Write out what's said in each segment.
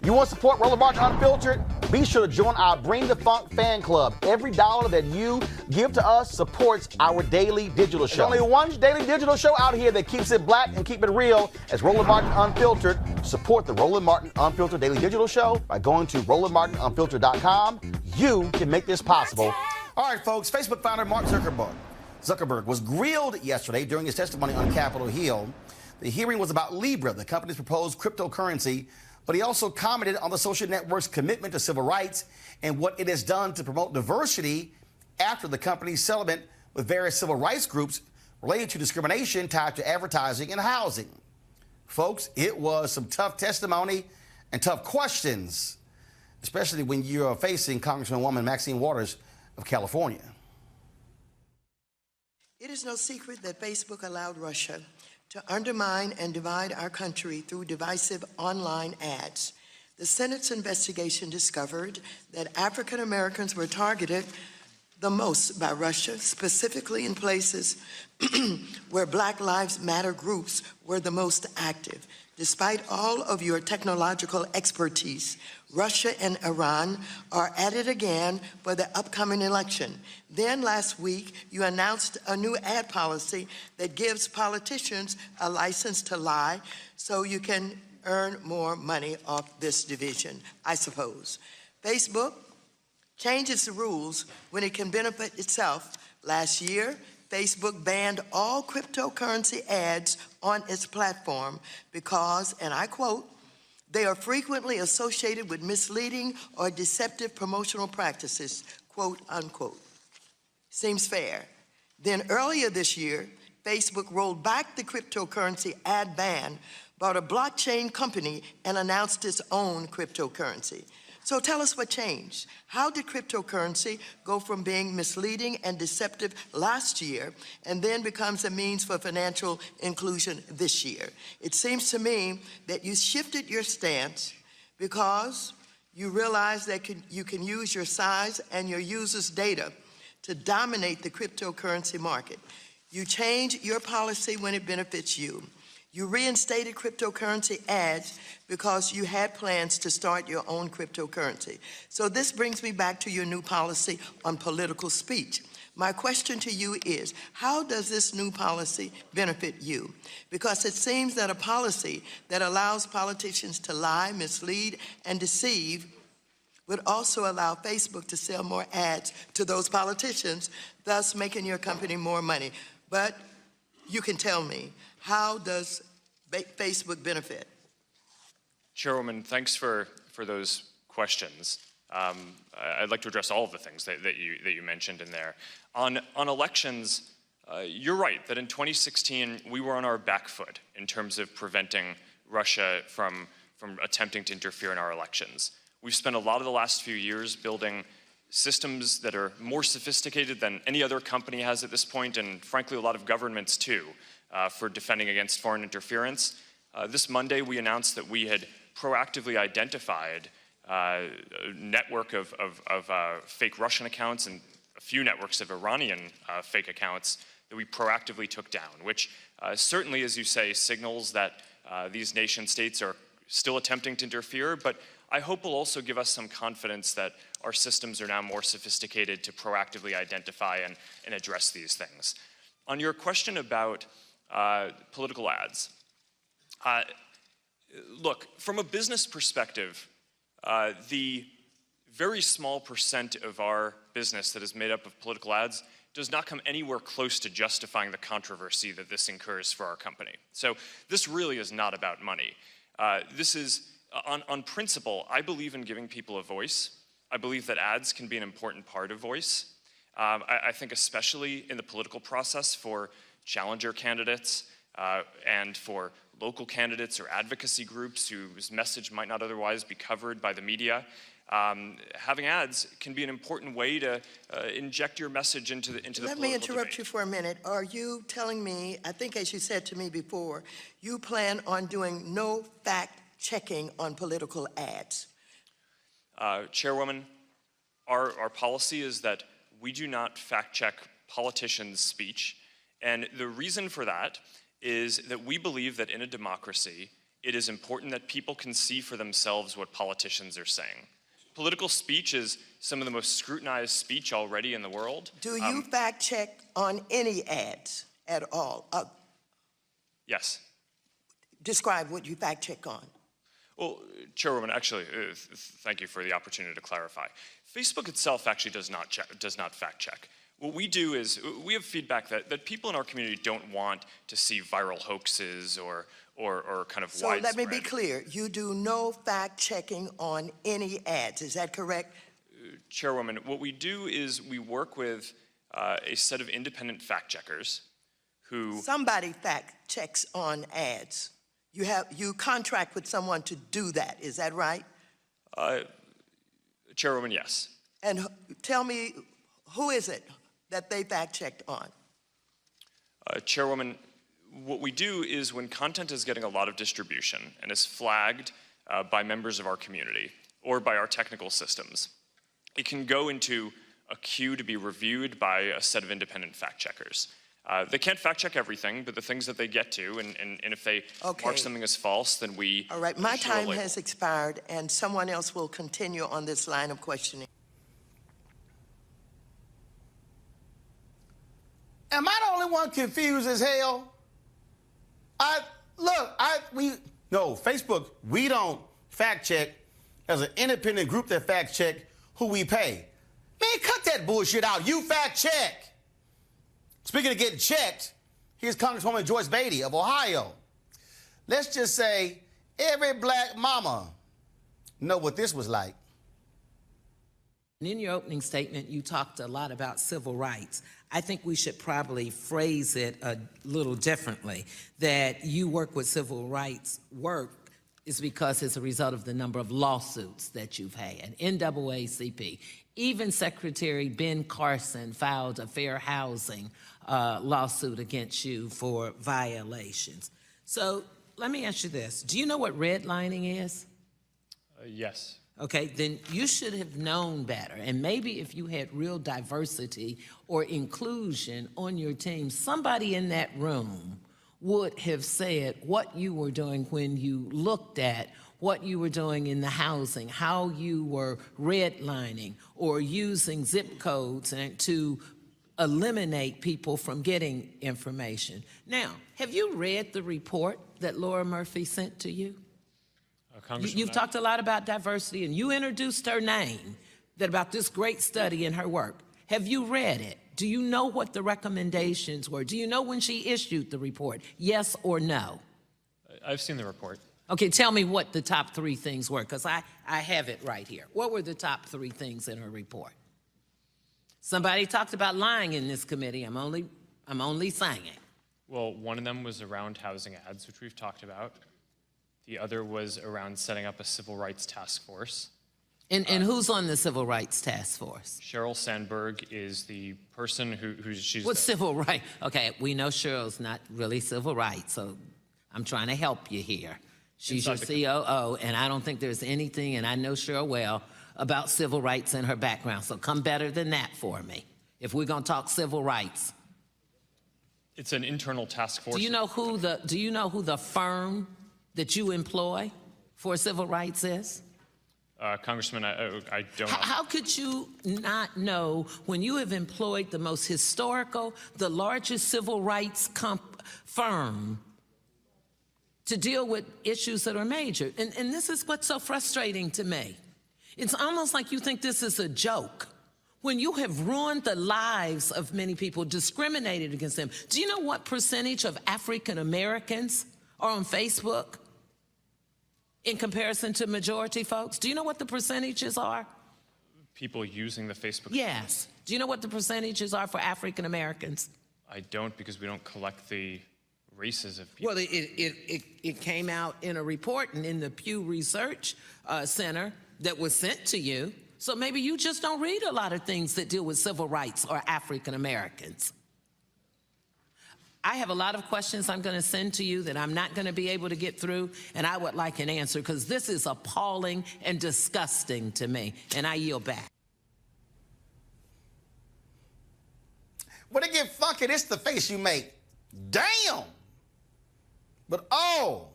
You want to support Roland Martin Unfiltered? Be sure to join our Bring the Funk fan club. Every dollar that you give to us supports our daily digital show. There's only one daily digital show out here that keeps it black and keep it real as Roland Martin Unfiltered. Support the Roland Martin Unfiltered daily digital show by going to RolandMartinUnfiltered.com. You can make this possible. All right, folks, Facebook founder Mark Zuckerberg was grilled yesterday during his testimony on Capitol Hill. The hearing was about Libra, the company's proposed cryptocurrency, but he also commented on the social network's commitment to civil rights and what it has done to promote diversity after the company's settlement with various civil rights groups related to discrimination tied to advertising and housing. Folks, it was some tough testimony and tough questions, especially when you're facing Congresswoman Maxine of California. It is no secret that Facebook allowed Russia to undermine and divide our country through divisive online ads. The Senate's investigation discovered that African Americans were targeted the most by Russia, specifically in places where Black Lives Matter groups were the most active. Despite all of your technological expertise, Russia and Iran are at it again for the upcoming election. Then last week, you announced a new ad policy that gives politicians a license to lie so you can earn more money off this division, I suppose. Facebook changes the rules when it can benefit itself. Last year, Facebook banned all cryptocurrency ads on its platform because, and I quote, they are frequently associated with misleading or deceptive promotional practices, quote, unquote. Seems fair. Then earlier this year, Facebook rolled back the cryptocurrency ad ban, bought a blockchain company, and announced its own cryptocurrency. So tell us what changed. How did cryptocurrency go from being misleading and deceptive last year and then becomes a means for financial inclusion this year? It seems to me that you shifted your stance because you realize that you can use your size and your users' data to dominate the cryptocurrency market. You change your policy when it benefits you. You reinstated cryptocurrency ads because you had plans to start your own cryptocurrency. So this brings me back to your new policy on political speech. My question to you is, how does this new policy benefit you? Because it seems that a policy that allows politicians to lie, mislead, and deceive would also allow Facebook to sell more ads to those politicians, thus making your company more money. But you can tell me, how does Facebook benefit? Chairwoman, thanks for those questions. I'd like to address all of the things that you mentioned in there. On elections, you're right that in 2016 we were on our back foot in terms of preventing Russia from attempting to interfere in our elections. We've spent a lot of the last few years building systems that are more sophisticated than any other company has at this point, and frankly a lot of governments too, for defending against foreign interference. This Monday we announced that we had proactively identified a network of fake Russian accounts and a few networks of Iranian fake accounts that we proactively took down, which certainly, as you say, signals that these nation states are still attempting to interfere, but I hope will also give us some confidence that our systems are now more sophisticated to proactively identify and address these things. On your question about political ads, look, from a business perspective, the very small percent of our business that is made up of political ads does not come anywhere close to justifying the controversy that this incurs for our company. So this really is not about money. This is, on principle, I believe in giving people a voice. I believe that ads can be an important part of voice. I think especially in the political process for challenger candidates and for local candidates or advocacy groups whose message might not otherwise be covered by the media. Having ads can be an important way to inject your message into the political debate. Let me interrupt you for a minute. Are you telling me, I think as you said to me before, you plan on doing no fact checking on political ads? Chairwoman, our policy is that we do not fact check politicians' speech, and the reason for that is that we believe that in a democracy, it is important that people can see for themselves what politicians are saying. Political speech is some of the most scrutinized speech already in the world. Do you fact check on any ads at all? Yes. Describe what you fact check on. Well, Chairwoman, actually, thank you for the opportunity to clarify. Facebook itself actually does not fact check. What we do is we have feedback that people in our community don't want to see viral hoaxes or kind of widespread. So let me be clear. You do no fact checking on any ads. Is that correct? Chairwoman, what we do is we work with a set of independent fact checkers who... Somebody fact checks on ads. You contract with someone to do that. Is that right? Chairwoman, yes. And tell me, who is it that they fact checked on? Chairwoman, what we do is when content is getting a lot of distribution and is flagged by members of our community or by our technical systems, it can go into a queue to be reviewed by a set of independent fact checkers. They can't fact check everything, but the things that they get to, and if they mark something as false, then we... All right, my time has expired, and someone else will continue on this line of questioning. Am I the only one confused as hell? No, Facebook, we don't fact check as an independent group that fact check who we pay. Man, cut that bullshit out. You fact check. Speaking of getting checked, here's Congresswoman Joyce Beatty of Ohio. Let's just say every black mama know what this was like. In your opening statement, you talked a lot about civil rights. I think we should probably phrase it a little differently, that you work with civil rights work is because it's a result of the number of lawsuits that you've had. NAACP, even Secretary Ben Carson filed a fair housing lawsuit against you for violations. So let me ask you this. Do you know what redlining is? Yes. Okay, then you should have known better. And maybe if you had real diversity or inclusion on your team, somebody in that room would have said what you were doing when you looked at what you were doing in the housing, how you were redlining or using zip codes to eliminate people from getting information. Now, have you read the report that Laura Murphy sent to you? You've talked a lot about diversity, and you introduced her name about this great study in her work. Have you read it? Do you know what the recommendations were? Do you know when she issued the report? Yes or no? I've seen the report. Okay, tell me what the top 3 things were, because I have it right here. What were the top 3 things in her report? Somebody talked about lying in this committee. I'm only saying it. Well, one of them was around housing ads, which we've talked about. The other was around setting up a civil rights task force. And who's on the civil rights task force? Sheryl Sandberg is the person she's... What's civil rights? Okay, we know Cheryl's not really civil rights, so I'm trying to help you here. She's your COO, and I don't think there's anything, and I know Cheryl well, about civil rights in her background. So come better than that for me, if we're going to talk civil rights. It's an internal task force. Do you know who the firm that you employ for civil rights is? Congressman, I don't know. How could you not know when you have employed the most historical, the largest civil rights firm to deal with issues that are major? And this is what's so frustrating to me. It's almost like you think this is a joke when you have ruined the lives of many people, discriminated against them. Do you know what percentage of African Americans are on Facebook in comparison to majority folks? Do you know what the percentages are? People using the Facebook? Yes. Do you know what the percentages are for African Americans? I don't, because we don't collect the races of people. Well, it came out in a report and in the Pew Research Center that was sent to you. So maybe you just don't read a lot of things that deal with civil rights or African Americans. I have a lot of questions I'm going to send to you that I'm not going to be able to get through, and I would like an answer, because this is appalling and disgusting to me, and I yield back. When it get funky, this the face you make. Damn! But oh,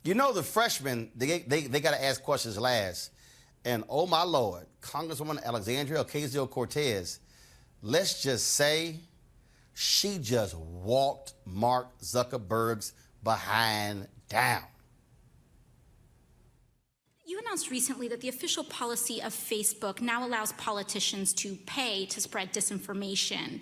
You know, the freshmen, they got to ask questions last. And oh, my Lord, Congresswoman Alexandria Ocasio-Cortez, let's just say she just walked Mark Zuckerberg's behind down. You announced recently that the official policy of Facebook now allows politicians to pay to spread disinformation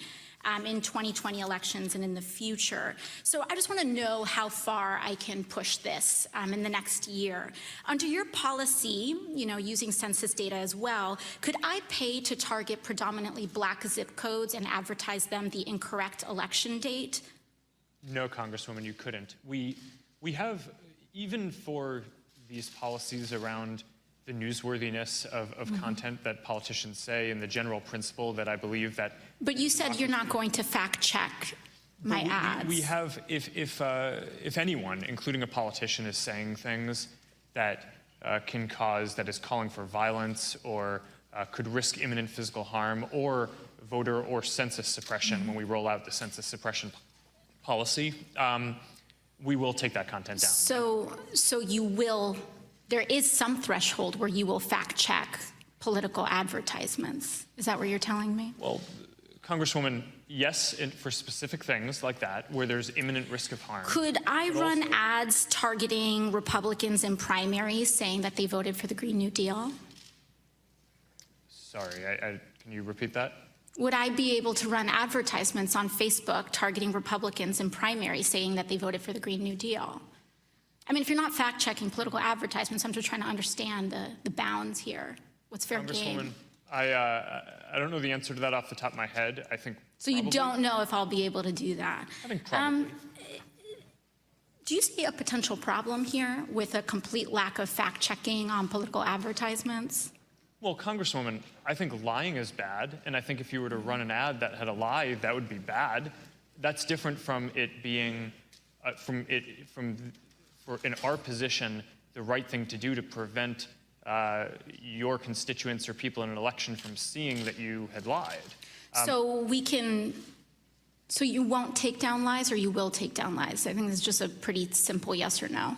in 2020 elections and in the future. So I just want to know how far I can push this in the next year. Under your policy, you know, using census data as well, could I pay to target predominantly black zip codes and advertise them the incorrect election date? No, Congresswoman, you couldn't. We have, even for these policies around the newsworthiness of content that politicians say and the general principle that I believe that... But you said you're not going to fact check my ads. We have, if anyone, including a politician, is saying things that can cause, that is calling for violence or could risk imminent physical harm or voter or census suppression when we roll out the census suppression policy, we will take that content down. So you will, there is some threshold where you will fact check political advertisements. Is that what you're telling me? Well, Congresswoman, yes, for specific things like that, where there's imminent risk of harm. Could I run ads targeting Republicans in primaries saying that they voted for the Green New Deal? Sorry, can you repeat that? Would I be able to run advertisements on Facebook targeting Republicans in primaries saying that they voted for the Green New Deal? I mean, if you're not fact-checking political advertisements, I'm just trying to understand the bounds here. What's fair game? Congresswoman, I don't know the answer to that off the top of my head. I think so. You don't know if I'll be able to do that. I think probably. Do you see a potential problem here with a complete lack of fact-checking on political advertisements? Well, Congresswoman, I think lying is bad, and I think if you were to run an ad that had a lie, that would be bad. That's different from it being, in our position, the right thing to do to prevent your constituents or people in an election from seeing that you had lied. So you won't take down lies, or you will take down lies? I think it's just a pretty simple yes or no.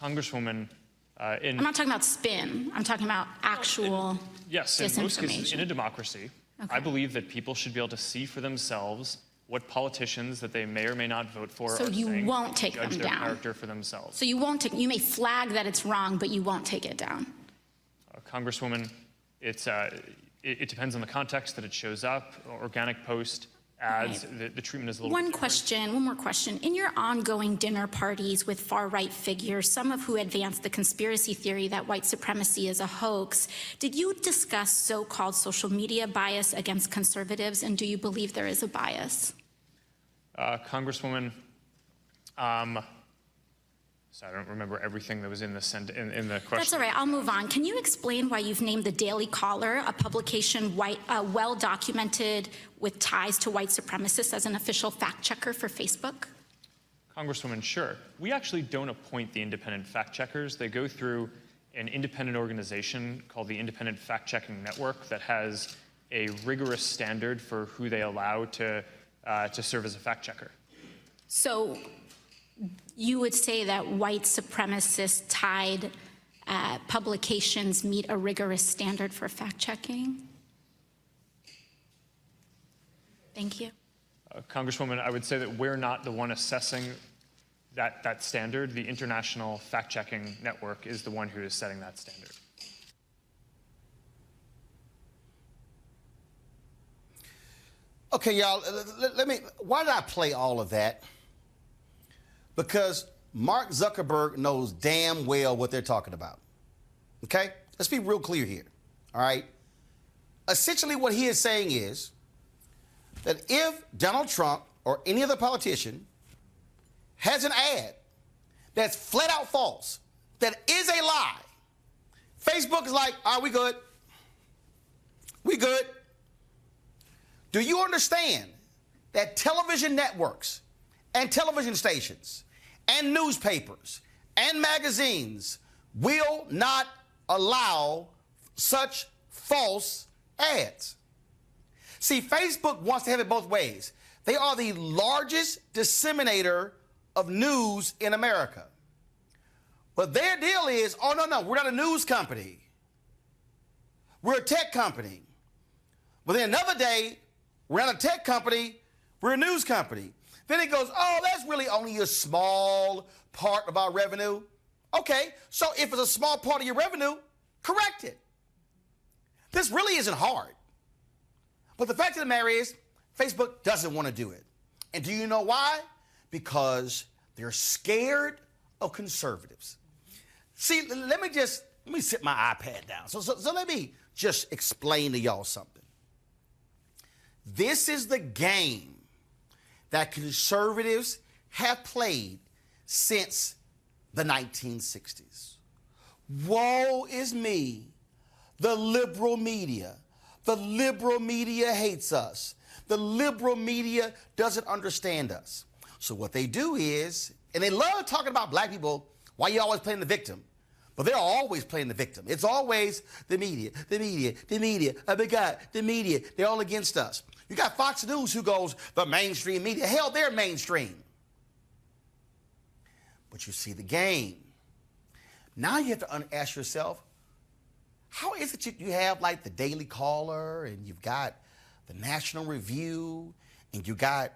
Congresswoman, I'm not talking about spin. I'm talking about actual yes, in most cases, in a democracy, I believe that people should be able to see for themselves what politicians that they may or may not vote for so are you saying, won't take judge them their down. Character for themselves. So you won't take. You may flag that it's wrong, but you won't take it down. Congresswoman, it depends on the context that it shows up. Organic post, ads, right. The treatment is a little One more question. In your ongoing dinner parties with far-right figures, some of who advance the conspiracy theory that white supremacy is a hoax, did you discuss so-called social media bias against conservatives, and do you believe there is a bias? Congresswoman, so I don't remember everything that was in the question. That's all right. I'll move on. Can you explain why you've named the Daily Caller, a publication well-documented with ties to white supremacists, as an official fact-checker for Facebook? Congresswoman, sure. We actually don't appoint the independent fact-checkers. They go through an independent organization called the Independent Fact-Checking Network that has a rigorous standard for who they allow to serve as a fact-checker. So you would say that white supremacist-tied publications meet a rigorous standard for fact-checking? Thank you. Congresswoman, I would say that we're not the one assessing that standard. The International Fact-Checking Network is the one who is setting that standard. Okay, y'all, why did I play all of that? Because Mark Zuckerberg knows damn well what they're talking about. Okay? Let's be real clear here. All right? Essentially, what he is saying is that if Donald Trump or any other politician has an ad that's flat out false, that is a lie, Facebook is like, all right, we good. We good. Do you understand that television networks and television stations and newspapers and magazines will not allow such false ads? See, Facebook wants to have it both ways. They are the largest disseminator of news in America. But their deal is, oh, no, we're not a news company. We're a tech company. But then another day, we're not a tech company, we're a news company. Then it goes, oh, that's really only a small part of our revenue. Okay, so if it's a small part of your revenue, correct it. This really isn't hard. But the fact of the matter is, Facebook doesn't want to do it. And do you know why? Because they're scared of conservatives. See, let me sit my iPad down. So let me just explain to y'all something. This is the game that conservatives have played since the 1960s. Woe is me, the liberal media. The liberal media hates us. The liberal media doesn't understand us. So what they do is, and they love talking about black people, why you always playing the victim? But they're always playing the victim. It's always the media, the media, the media. Oh my God, the media. They're all against us. You got Fox News who goes, the mainstream media. Hell, they're mainstream. But you see the game. Now you have to ask yourself, how is it you have like the Daily Caller, and you've got the National Review, and you got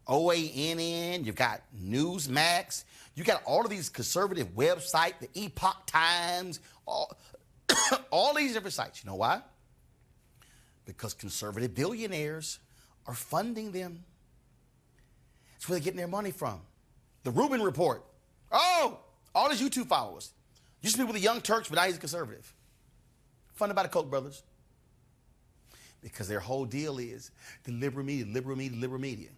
OANN, you've got Newsmax, you got all of these conservative websites, the Epoch Times, all these different sites. You know why? Because conservative billionaires are funding them. That's where they're getting their money from. The Rubin Report. Oh, all these YouTube followers. Used to be with the Young Turks, but now he's a conservative. Funded by the Koch brothers. Because their whole deal is the liberal media, liberal media, liberal media.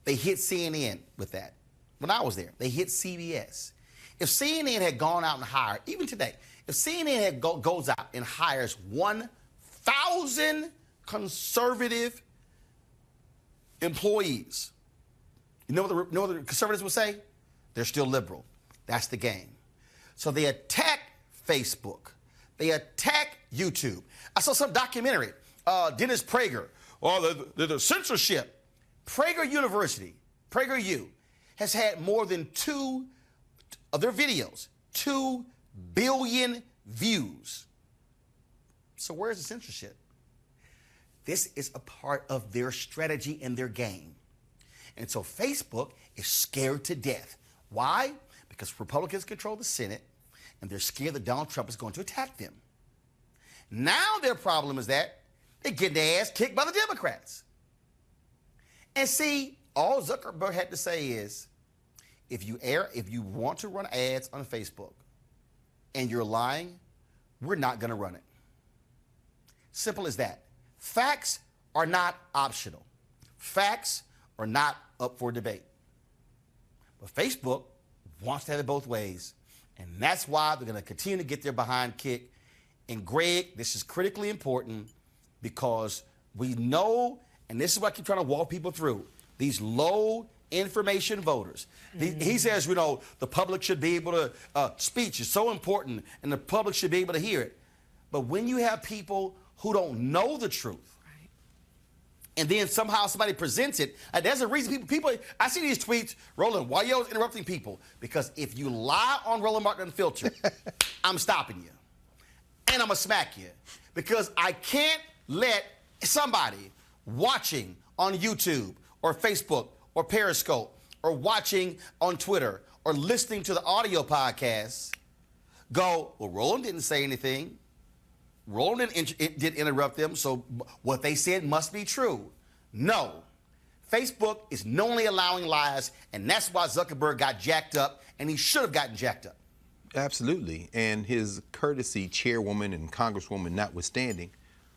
They hit CNN with that. When I was there, they hit CBS. If CNN had gone out and hired, even today, if CNN had goes out and hires 1,000 conservative employees, you know what the conservatives would say? They're still liberal. That's the game. So they attack Facebook. They attack YouTube. I saw some documentary, Dennis Prager, the censorship. Prager University, PragerU, has had more than 2 of their videos, 2 billion views. So where's the censorship? This is a part of their strategy and their game. And so Facebook is scared to death. Why? Because Republicans control the Senate, and they're scared that Donald Trump is going to attack them. Now their problem is that they're getting their ass kicked by the Democrats. And see, all Zuckerberg had to say is, if you want to run ads on Facebook and you're lying, we're not going to run it. Simple as that. Facts are not optional. Facts are not up for debate. But Facebook wants to have it both ways. And that's why they're going to continue to get their behind kicked. And Greg, this is critically important because we know, and this is what I keep trying to walk people through, these low information voters. He says, you know, the public should be able to, speech is so important and the public should be able to hear it. But when you have people who don't know the truth, and then somehow somebody presents it, there's a reason people, I see these tweets, Roland, why are you always interrupting people? Because if you lie on Roland Martin Unfiltered, I'm stopping you. And I'm going to smack you. Because I can't let somebody watching on YouTube or Facebook or Periscope or watching on Twitter or listening to the audio podcast go, well, Roland didn't say anything. Roland didn't interrupt them, so what they said must be true. No. Facebook is knowingly allowing lies, and that's why Zuckerberg got jacked up, and he should have gotten jacked up. Absolutely. And his courtesy, chairwoman and congresswoman notwithstanding,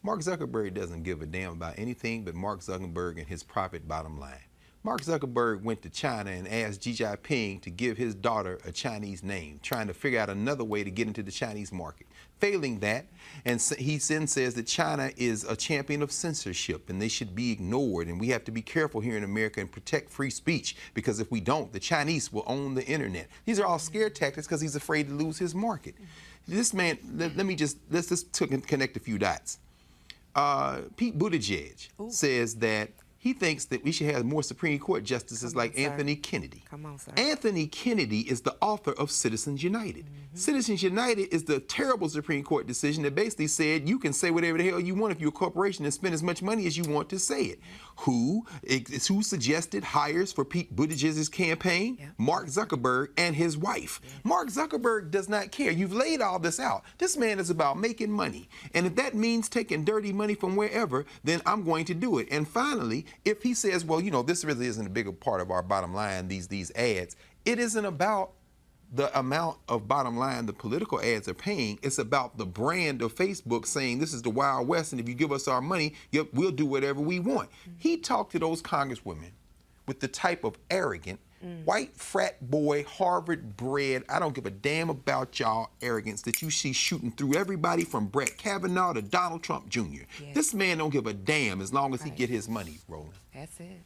Mark Zuckerberg doesn't give a damn about anything but Mark Zuckerberg and his profit bottom line. Mark Zuckerberg went to China and asked Xi Jinping to give his daughter a Chinese name, trying to figure out another way to get into the Chinese market. Failing that, and he then says that China is a champion of censorship and they should be ignored, and we have to be careful here in America and protect free speech, because if we don't, the Chinese will own the internet. These are all scare tactics because he's afraid to lose his market. This man, let's just connect a few dots. Pete Buttigieg says that He thinks that we should have more Supreme Court justices like Anthony Kennedy. Come on, sir. Anthony Kennedy is the author of Citizens United. Citizens United is the terrible Supreme Court decision that basically said you can say whatever the hell you want if you're a corporation and spend as much money as you want to say it. Who suggested hires for Pete Buttigieg's campaign? Yeah. Mark Zuckerberg and his wife. Yeah. Mark Zuckerberg does not care. You've laid all this out. This man is about making money. And if that means taking dirty money from wherever, then I'm going to do it. And finally, if he says, well, you know, this really isn't a bigger part of our bottom line, these ads, it isn't about the amount of bottom line the political ads are paying. It's about the brand of Facebook saying this is the Wild West, and if you give us our money, we'll do whatever we want. He talked to those congresswomen with the type of arrogant, white frat boy, Harvard-bred, I don't give a damn about y'all arrogance that you see shooting through everybody from Brett Kavanaugh to Donald Trump Jr. Yes. This man don't give a damn as long as he get his money, Roland. That's it.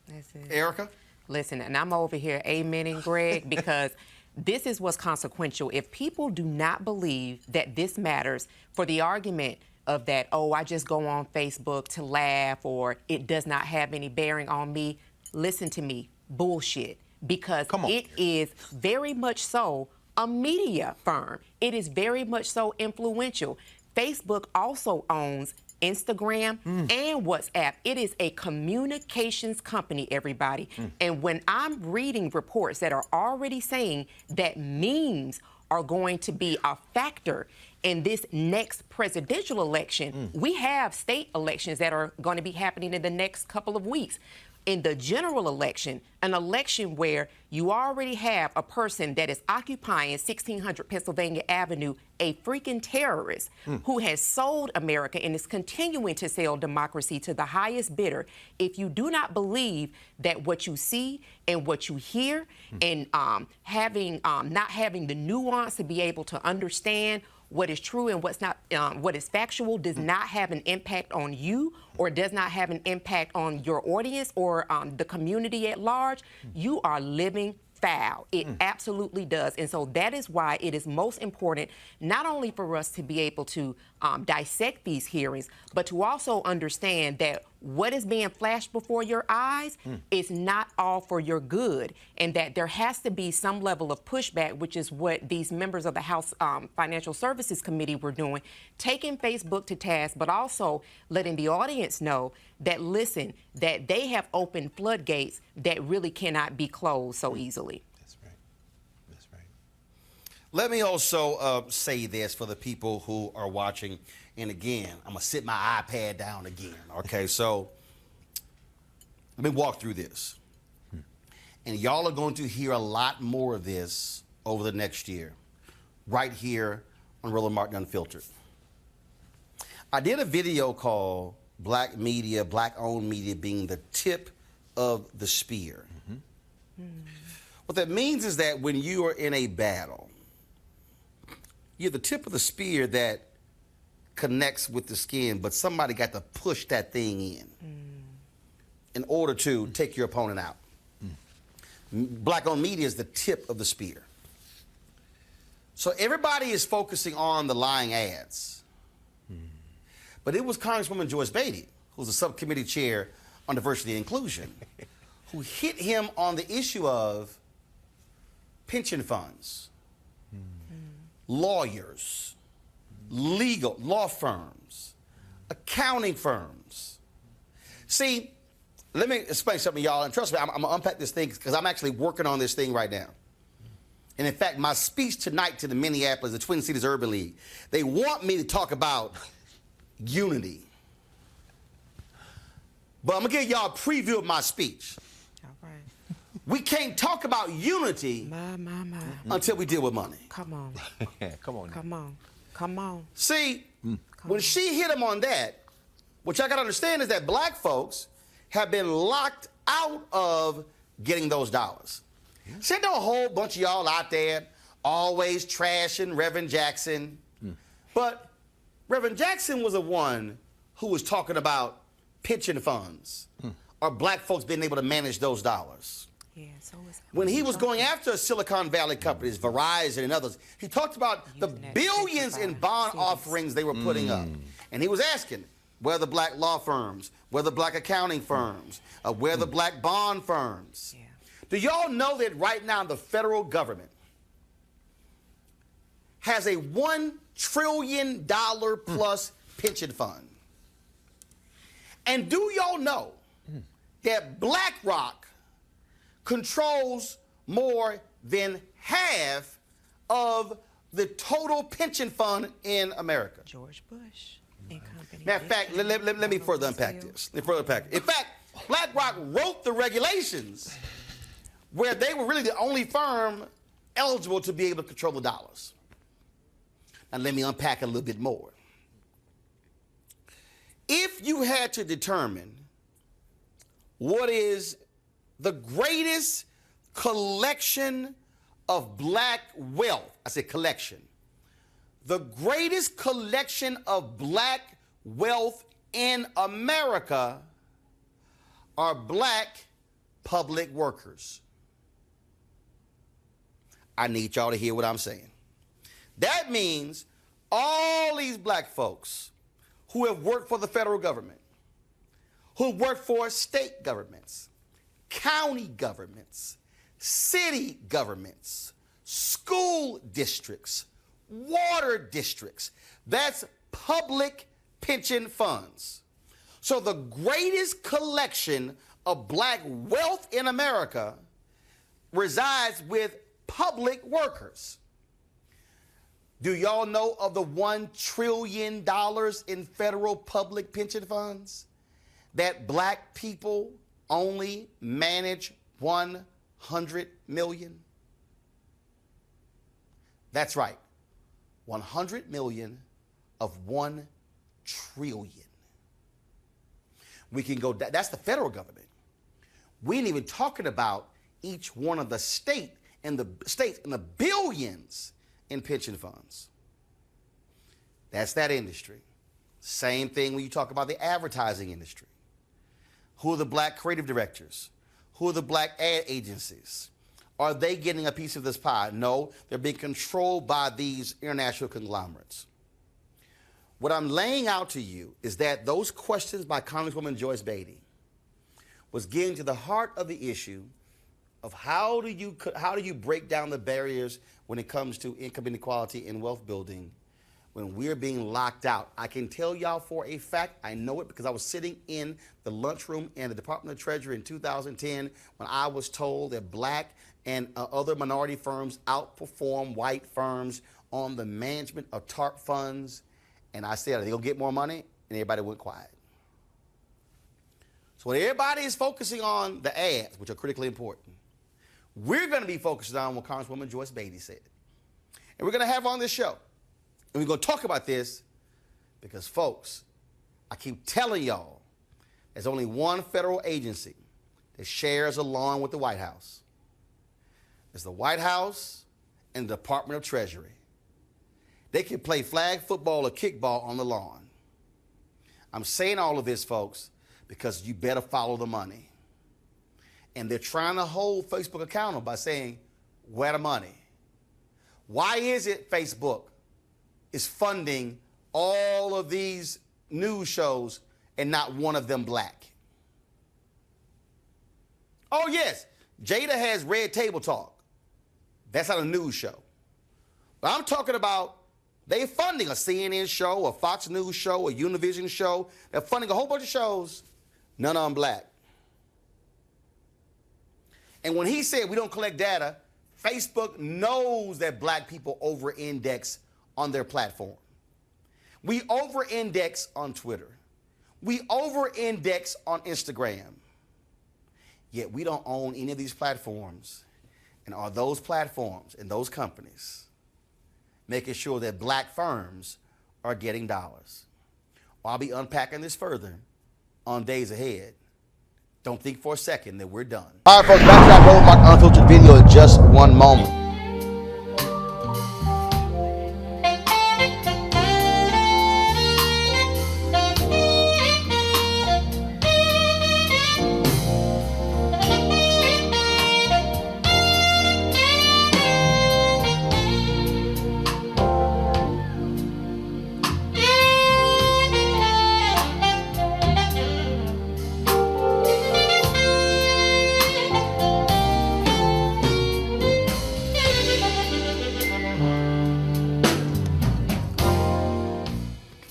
That's it. Erica? Listen, and I'm over here amening Greg because this is what's consequential. If people do not believe that this matters for the argument of that, oh, I just go on Facebook to laugh or it does not have any bearing on me, listen to me, bullshit. Because it is very much so a media firm. It is very much so influential. Facebook also owns Instagram and WhatsApp. It is a communications company, everybody. And when I'm reading reports that are already saying that memes are going to be a factor in this next presidential election, we have state elections that are going to be happening in the next couple of weeks. In the general election, an election where you already have a person that is occupying 1600 Pennsylvania Avenue, a freaking terrorist who has sold America and is continuing to sell democracy to the highest bidder. If you do not believe that what you see and what you hear and not having the nuance to be able to understand what is true and what's not, what is factual does not have an impact on you or does not have an impact on your audience or the community at large, you are living foul. It absolutely does. And so that is why it is most important not only for us to be able to dissect these hearings, but to also understand that what is being flashed before your eyes is not all for your good, and that there has to be some level of pushback, which is what these members of the House Financial Services Committee were doing, taking Facebook to task, but also letting the audience know that, listen, that they have opened floodgates that really cannot be closed so easily. That's right. That's right. Let me also say this for the people who are watching. And again, I'm going to sit my iPad down again, okay? So let me walk through this. And y'all are going to hear a lot more of this over the next year, right here on Roland Martin Unfiltered. I did a video called Black Media, Black-Owned Media being the tip of the spear. What that means is that when you are in a battle, you're the tip of the spear that connects with the skin, but somebody got to push that thing in order to take your opponent out. Black-owned media is the tip of the spear. So everybody is focusing on the lying ads. But it was Congresswoman Joyce Beatty, who's the subcommittee chair on diversity and inclusion, who hit him on the issue of pension funds, lawyers, law firms, accounting firms. See, let me explain something to y'all, and trust me, I'm gonna unpack this thing because I'm actually working on this thing right now. And in fact, my speech tonight to the Minneapolis, the Twin Cities Urban League, they want me to talk about unity. But I'm gonna give y'all a preview of my speech. All right. We can't talk about unity until we deal with money. Come on. Come on. Come on. Come on. See, when she hit him on that, what y'all gotta understand is that black folks have been locked out of getting those dollars. See, there are a whole bunch of y'all out there always trashing Reverend Jackson. But Reverend Jackson was the one who was talking about pension funds or black folks being able to manage those dollars. Yeah, so is When he was going after Silicon Valley companies, Verizon and others, he talked about the billions in bond offerings they were putting up. And he was asking, Where are the black law firms? Where are the black accounting firms? Where are the black bond firms? Yeah. Do y'all know that right now the federal government has a $1 trillion plus pension fund? And do y'all know that BlackRock controls more than half of the total pension fund in America? George Bush and company. Matter of fact, let me further unpack this. In fact, BlackRock wrote the regulations where they were really the only firm eligible to be able to control the dollars. Now let me unpack it a little bit more. If you had to determine what is the greatest collection of black wealth, I said collection, the greatest collection of black wealth in America are black public workers. I need y'all to hear what I'm saying. That means all these black folks who have worked for the federal government, who work for state governments, county governments, city governments, school districts, water districts. That's public pension funds. So the greatest collection of black wealth in America resides with public workers. Do y'all know of the $1 trillion in federal public pension funds that black people only manage 100 million? That's right. 100 million of 1 trillion. We can go, that's the federal government. We ain't even talking about each one of the states and the billions in pension funds. That's that industry. Same thing when you talk about the advertising industry. Who are the black creative directors? Who are the black ad agencies? Are they getting a piece of this pie? No, they're being controlled by these international conglomerates. What I'm laying out to you is that those questions by Congresswoman Joyce Beatty was getting to the heart of the issue of how do you break down the barriers when it comes to income inequality and wealth building when we're being locked out. I can tell y'all for a fact, I know it because I was sitting in the lunchroom in the Department of Treasury in 2010 when I was told that black and other minority firms outperform white firms on the management of TARP funds. And I said, are they gonna get more money? And everybody went quiet. So when everybody is focusing on the ads, which are critically important, we're gonna be focusing on what Congresswoman Joyce Beatty said. And we're gonna have her on this show. And we're gonna talk about this because, folks, I keep telling y'all, there's only one federal agency that shares along with the White House. It's the White House and the Department of Treasury. They can play flag football or kickball on the lawn. I'm saying all of this, folks, because you better follow the money. And they're trying to hold Facebook accountable by saying, where the money? Why is it Facebook is funding all of these news shows and not one of them black? Oh, yes, Jada has Red Table Talk. That's not a news show. But I'm talking about they're funding a CNN show, a Fox News show, a Univision show. They're funding a whole bunch of shows, none of them black. And when he said we don't collect data, Facebook knows that black people over-index on their platform. We over-index on Twitter. We over-index on Instagram. Yet we don't own any of these platforms. And are those platforms and those companies making sure that black firms are getting dollars? I'll be unpacking this further on days ahead. Don't think for a second that we're done. All right, folks, back to that Roland Mark Unfiltered video in just one moment.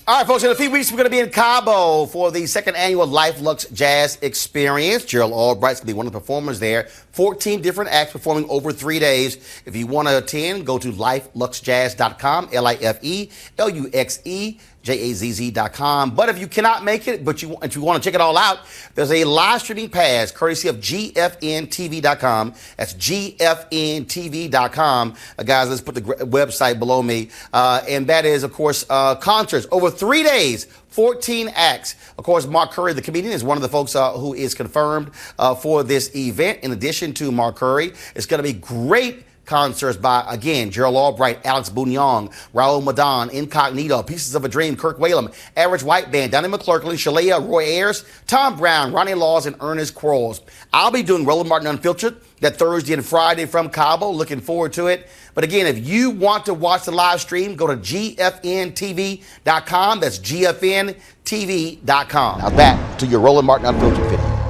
All right, folks, in a few weeks, we're going to be in Cabo for the second annual Life Luxe Jazz Experience. Gerald Albright's going to be one of the performers there. 14 different acts performing over 3 days. If you want to attend, go to lifeluxejazz.com, LIFELUXEJAZZ.com. But if you cannot make it, but if you want to check it all out, there's a live streaming pass courtesy of GFNTV.com. That's GFNTV.com. Guys, let's put the website below me. And that is, of course, concerts over 3 days. 14 acts. Of course, Mark Curry, the comedian, is one of the folks who is confirmed for this event. In addition to Mark Curry, it's going to be great concerts by, again, Gerald Albright, Alex Bouillon, Raul Madon, Incognito, Pieces of a Dream, Kirk Whalum, Average White Band, Donnie McClurkin, Shalea, Roy Ayers, Tom Brown, Ronnie Laws, and Ernest Quarles. I'll be doing Roland Martin Unfiltered that Thursday and Friday from Cabo. Looking forward to it. But again, if you want to watch the live stream, go to GFNTV.com. That's GFNTV.com. Now back to your Roland Martin Unfiltered video.